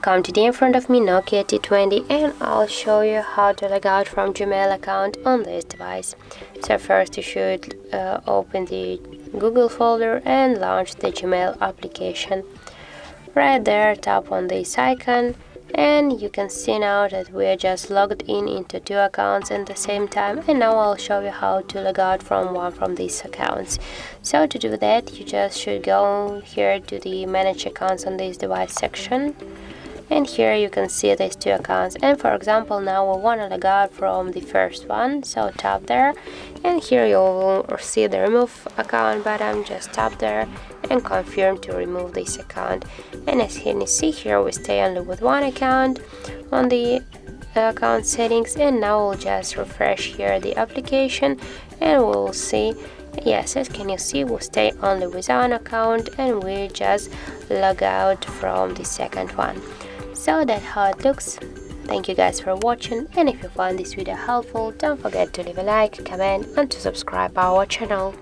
Welcome. Today in front of me Nokia T20 and I'll show you how to log out from Gmail account on this device. So first you should open the Google folder and launch the Gmail application. Right there, tap on this icon and you can see now that we are just logged in into two accounts at the same time, and now I'll show you how to log out from one from these accounts. So to do that, you just should go here to the manage accounts on this device section, and here you can see these two accounts. And for example, now we want to log out from the first one, so tap there, and here you will see the remove account button. Just tap there and confirm to remove this account. And as you can see here, we stay only with one account on the account settings, and now we'll just refresh here the application and we'll see, yes, as can you see, we'll stay only with one account and we just log out from the second one. So that's how it looks. Thank you guys for watching, and if you found this video helpful, don't forget to leave a like, comment and to subscribe our channel.